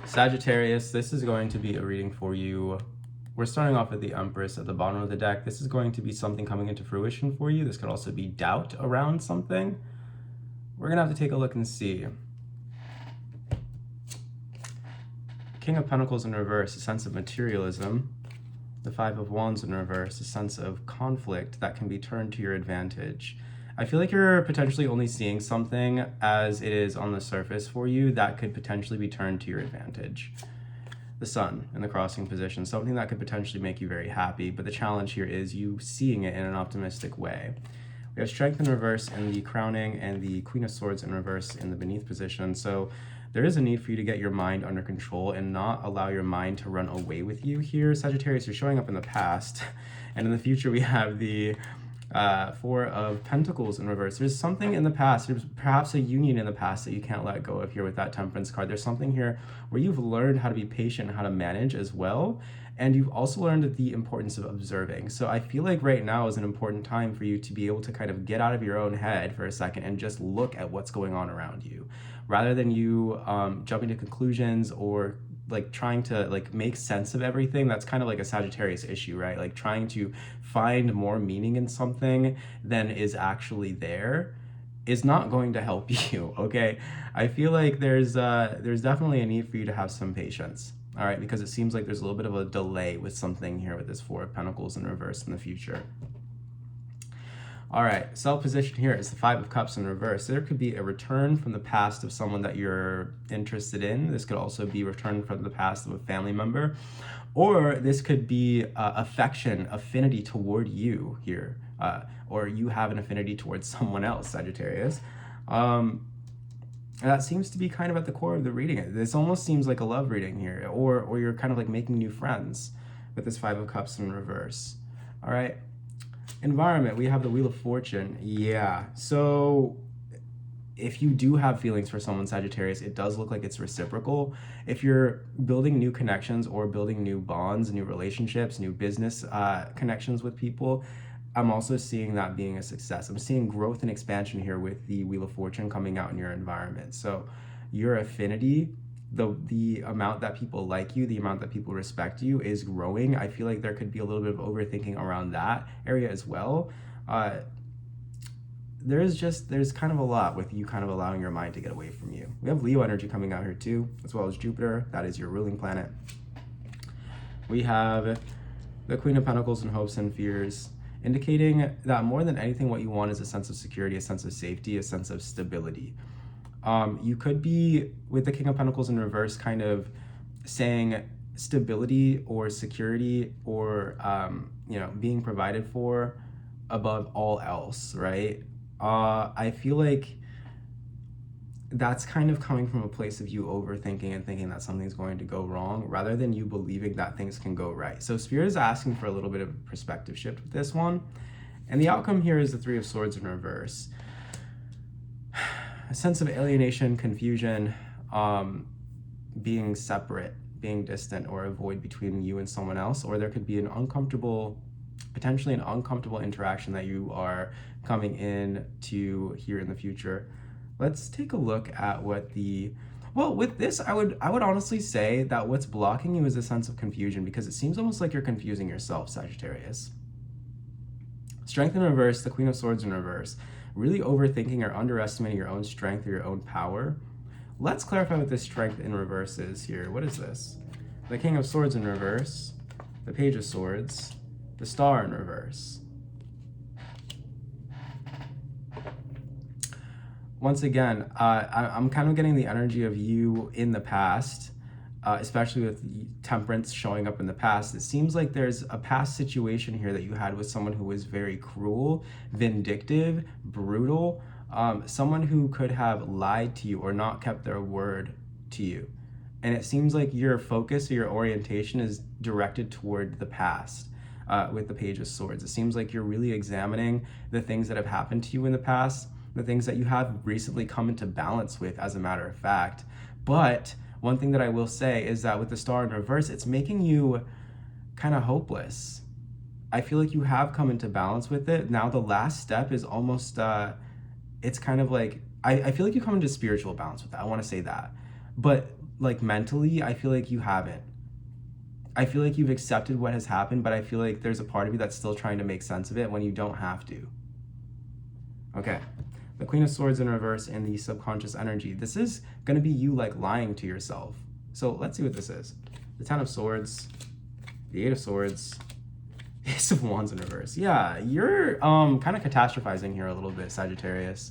Sagittarius, this is going to be a reading for you. We're starting off with the Empress at the bottom of the deck. This is going to be something coming into fruition for you. This could also be doubt around something. We're going to have to take a look and see. King of Pentacles in reverse, a sense of materialism. The Five of Wands in reverse, a sense of conflict that can be turned to your advantage. I feel like you're potentially only seeing something as it is on the surface for you that could potentially be turned to your advantage. The Sun in the crossing position, something that could potentially make you very happy, but the challenge here is you seeing it in an optimistic way. We have Strength in reverse in the crowning and the Queen of Swords in reverse in the beneath position. So there is a need for you to get your mind under control and not allow your mind to run away with you here. Sagittarius, you're showing up in the past, and in the future we have the Four of Pentacles in reverse. There's something in the past, there's perhaps a union in the past that you can't let go of here with that Temperance card. There's something here where you've learned how to be patient and how to manage as well. And you've also learned the importance of observing. So I feel like right now is an important time for you to be able to kind of get out of your own head for a second and just look at what's going on around you. Rather than you jumping to conclusions or like trying to like make sense of everything. That's kind of like a Sagittarius issue, right? Like trying to find more meaning in something than is actually there is not going to help you, okay? I feel like there's definitely a need for you to have some patience, all right? Because it seems like there's a little bit of a delay with something here with this Four of Pentacles in reverse in the future. All right, self-position here is the Five of Cups in reverse. There could be a return from the past of someone that you're interested in. This could also be return from the past of a family member. Or this could be affection, affinity toward you here. Or you have an affinity towards someone else, Sagittarius. And that seems to be kind of at the core of the reading. This almost seems like a love reading here. Or you're kind of like making new friends with this Five of Cups in reverse. All right. Environment, we have the Wheel of Fortune. Yeah, so if you do have feelings for someone, Sagittarius, it does look like it's reciprocal. If you're building new connections or building new bonds, new relationships, new business connections with people, I'm also seeing that being a success. I'm seeing growth and expansion here with the Wheel of Fortune coming out in your environment. So your affinity, the amount that people like you, the amount that people respect you is growing. I feel like there could be a little bit of overthinking around that area as well. There's kind of a lot with you kind of allowing your mind to get away from you. We have Leo energy coming out here too, as well as Jupiter. That is your ruling planet. We have the Queen of Pentacles and hopes and fears, indicating that more than anything, what you want is a sense of security, a sense of safety, a sense of stability. You could be, with the King of Pentacles in reverse, kind of saying stability or security or, being provided for above all else, right? I feel like that's kind of coming from a place of you overthinking and thinking that something's going to go wrong rather than you believing that things can go right. So Spirit is asking for a little bit of a perspective shift with this one. And the outcome here is the Three of Swords in reverse. A sense of alienation, confusion, being separate, being distant, or a void between you and someone else, or there could be potentially an uncomfortable interaction that you are coming in to here in the future. Let's take a look at what with this, I would honestly say that what's blocking you is a sense of confusion, because it seems almost like you're confusing yourself, Sagittarius. Strength in reverse, the Queen of Swords in reverse. Really overthinking or underestimating your own strength or your own power. Let's clarify what this strength in reverse is here. What is this? The King of Swords in reverse, the Page of Swords, the Star in reverse. Once again, I'm kind of getting the energy of you in the past, especially with Temperance showing up in the past. It seems like there's a past situation here that you had with someone who was very cruel, vindictive, brutal, someone who could have lied to you or not kept their word to you. And it seems like your focus or your orientation is directed toward the past with the Page of Swords. It seems like you're really examining the things that have happened to you in the past, the things that you have recently come into balance with, as a matter of fact. But one thing that I will say is that with the Star in reverse, it's making you kind of hopeless. I feel like you have come into balance with it. Now the last step is almost, it's kind of like, I feel like you come into spiritual balance with that. I want to say that. But like mentally, I feel like you haven't. I feel like you've accepted what has happened, but I feel like there's a part of you that's still trying to make sense of it when you don't have to. Okay. The Queen of Swords in reverse and the subconscious energy. This is going to be you like lying to yourself. So let's see what this is. The Ten of Swords, the Eight of Swords, Ace of Wands in reverse. Yeah, you're kind of catastrophizing here a little bit, Sagittarius.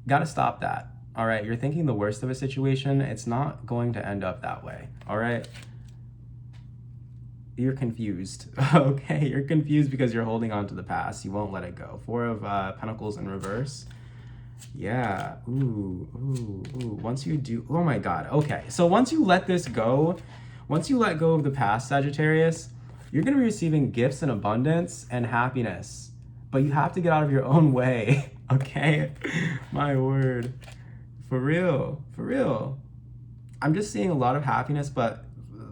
Gotta stop that. All right, you're thinking the worst of a situation. It's not going to end up that way. All right. You're confused. Okay, you're confused because you're holding on to the past. You won't let it go. Four of Pentacles in reverse. Yeah. Ooh. Once you do, oh my God. Okay, so once you let this go, once you let go of the past, Sagittarius, you're going to be receiving gifts in abundance and happiness. But you have to get out of your own way. Okay? My word. For real. For real. I'm just seeing a lot of happiness, but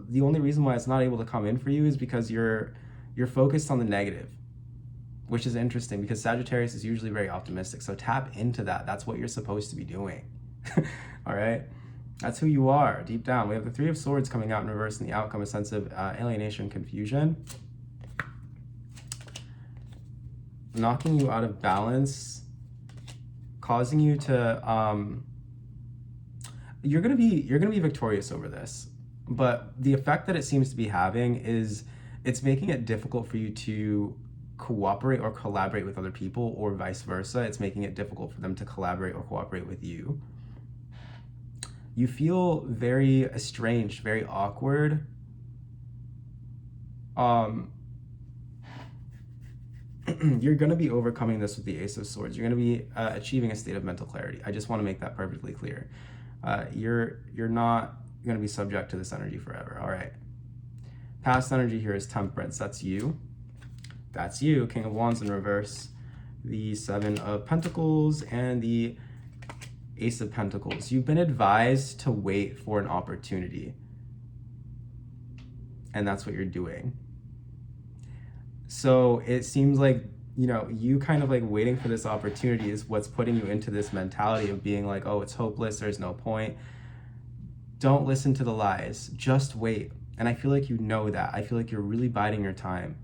the only reason why it's not able to come in for you is because you're focused on the negative, which is interesting because Sagittarius is usually very optimistic. So tap into that. That's what you're supposed to be doing. All right? That's who you are deep down. We have the Three of Swords coming out in reverse, and the outcome, a sense of alienation, confusion. Knocking you out of balance, causing you to you're gonna be victorious over this, but the effect that it seems to be having is it's making it difficult for you to cooperate or collaborate with other people, or vice versa. It's making it difficult for them to collaborate or cooperate with you. You feel very estranged, very awkward. You're going to be overcoming this with the Ace of Swords. You're going to be achieving a state of mental clarity. I just want to make that perfectly clear. You're not going to be subject to this energy forever. All right. Past energy here is Temperance. That's you. That's you. King of Wands in reverse. The Seven of Pentacles and the Ace of Pentacles. You've been advised to wait for an opportunity. And that's what you're doing. So it seems like, you know, you kind of like waiting for this opportunity is what's putting you into this mentality of being like, oh, it's hopeless, there's no point. Don't listen to the lies, just wait. And I feel like you know that. I feel like you're really biding your time.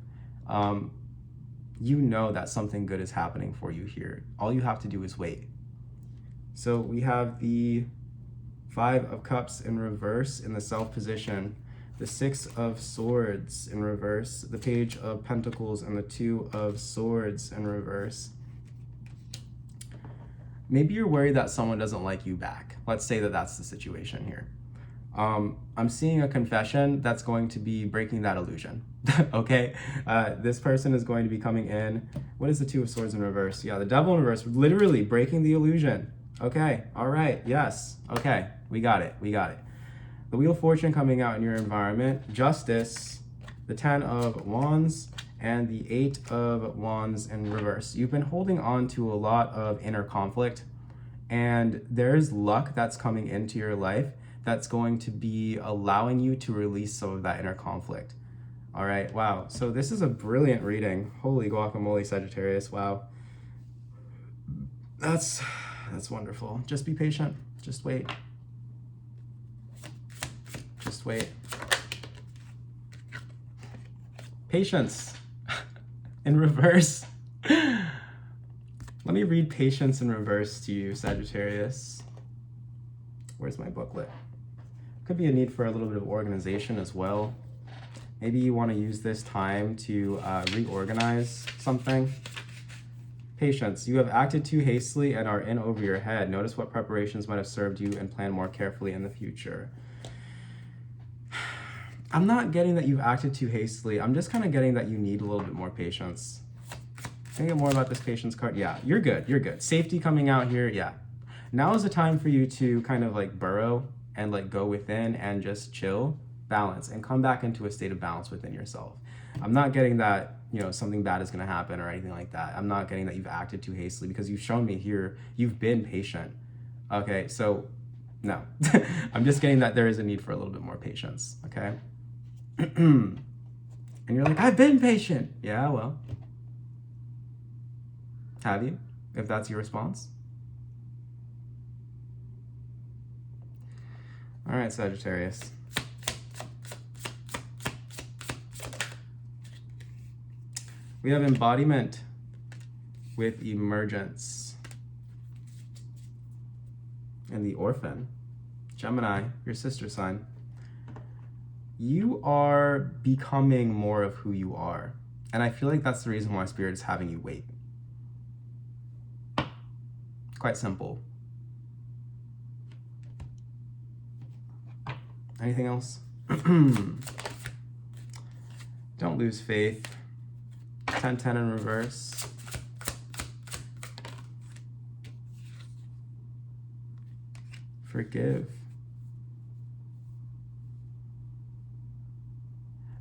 You know that something good is happening for you here. All you have to do is wait. So we have the Five of Cups in reverse in the Self position. The Six of Swords in reverse, the Page of Pentacles, and the Two of Swords in reverse. Maybe you're worried that someone doesn't like you back. Let's say that that's the situation here. I'm seeing a confession that's going to be breaking that illusion. Okay? This person is going to be coming in. What is the Two of Swords in reverse? Yeah, the Devil in reverse, literally breaking the illusion. Okay, all right, yes. Okay, we got it. The Wheel of Fortune coming out in your environment, Justice, the Ten of Wands, and the Eight of Wands in reverse. You've been holding on to a lot of inner conflict, and there's luck that's coming into your life that's going to be allowing you to release some of that inner conflict. All right, wow. So this is a brilliant reading. Holy guacamole, Sagittarius, wow. That's wonderful. Just be patient, just wait. Just wait. Patience in reverse. Let me read Patience in reverse to you, Sagittarius. Where's my booklet? Could be a need for a little bit of organization as well. Maybe you want to use this time to reorganize something. Patience. You have acted too hastily and are in over your head. Notice what preparations might have served you and plan more carefully in the future. I'm not getting that you've acted too hastily. I'm just kind of getting that you need a little bit more patience. Can I get more about this patience card? Yeah, you're good. You're good. Safety coming out here. Yeah. Now is the time for you to kind of like burrow and like go within and just chill, balance, and come back into a state of balance within yourself. I'm not getting that, you know, something bad is going to happen or anything like that. I'm not getting that you've acted too hastily because you've shown me here you've been patient. Okay, so no. I'm just getting that there is a need for a little bit more patience. Okay. And you're like, I've been patient. Yeah, well, have you? If that's your response. All right, Sagittarius. We have embodiment with emergence. And the orphan. Gemini, your sister sign. You are becoming more of who you are. And I feel like that's the reason why Spirit is having you wait. Quite simple. Anything else? Don't lose faith. 10-10 in reverse. Forgive.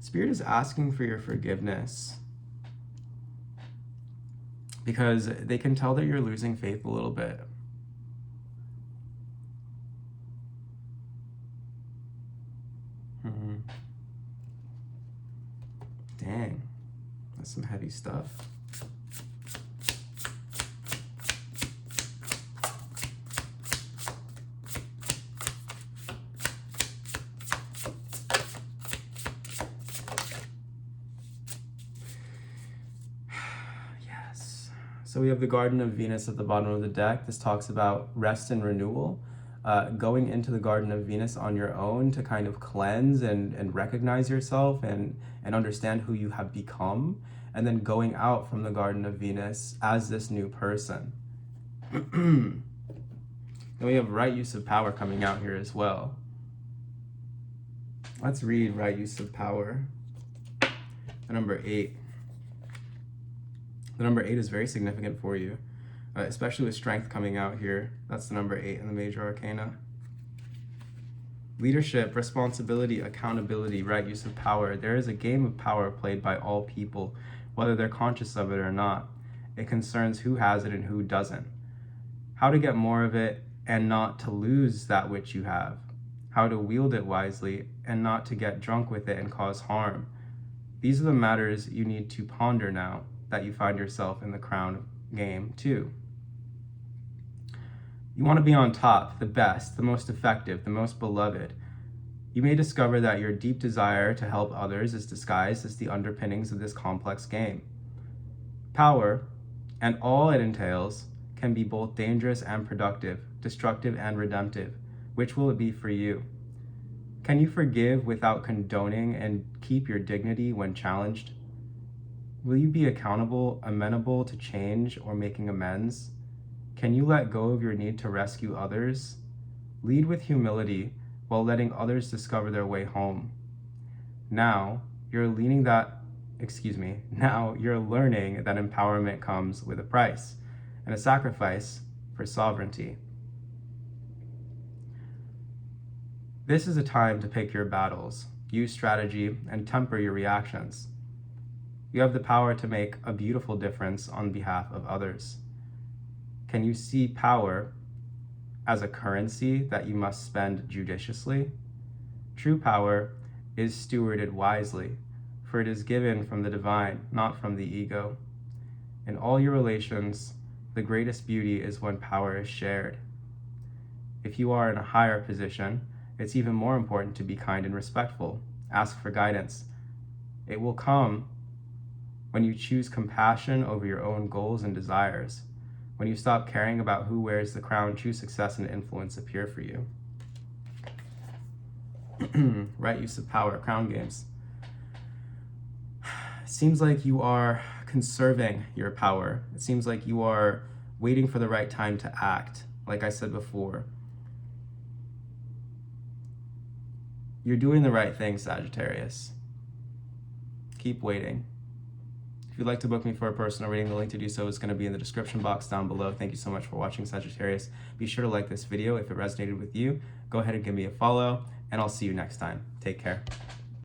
Spirit is asking for your forgiveness because they can tell that you're losing faith a little bit. Dang, that's some heavy stuff. So we have the Garden of Venus at the bottom of the deck. This talks about rest and renewal. Going into the Garden of Venus on your own to kind of cleanse and recognize yourself and understand who you have become. And then going out from the Garden of Venus as this new person. Then we have right use of power coming out here as well. Let's read right use of power. The number 8. The number 8 is very significant for you, especially with strength coming out here. That's the number 8 in the major arcana. Leadership, responsibility, accountability, right use of power. There is a game of power played by all people, whether they're conscious of it or not. It concerns who has it and who doesn't. How to get more of it and not to lose that which you have. How to wield it wisely and not to get drunk with it and cause harm. These are the matters you need to ponder now that you find yourself in the crown game too. You want to be on top, the best, the most effective, the most beloved. You may discover that your deep desire to help others is disguised as the underpinnings of this complex game. Power, and all it entails, can be both dangerous and productive, destructive and redemptive. Which will it be for you? Can you forgive without condoning and keep your dignity when challenged? Will you be accountable, amenable to change or making amends? Can you let go of your need to rescue others? Lead with humility while letting others discover their way home. Now you're learning that empowerment comes with a price and a sacrifice for sovereignty. This is a time to pick your battles, use strategy, and temper your reactions. You have the power to make a beautiful difference on behalf of others. Can you see power as a currency that you must spend judiciously? True power is stewarded wisely, for it is given from the divine, not from the ego. In all your relations, the greatest beauty is when power is shared. If you are in a higher position, it's even more important to be kind and respectful. Ask for guidance. It will come when you choose compassion over your own goals and desires. When you stop caring about who wears the crown, true success and influence appear for you. Right use of power, crown games. Seems like you are conserving your power. It seems like you are waiting for the right time to act, like I said before. You're doing the right thing, Sagittarius. Keep waiting. If you'd like to book me for a personal reading, the link to do so is going to be in the description box down below. Thank you so much for watching, Sagittarius. Be sure to like this video if it resonated with you. Go ahead and give me a follow, and I'll see you next time. Take care.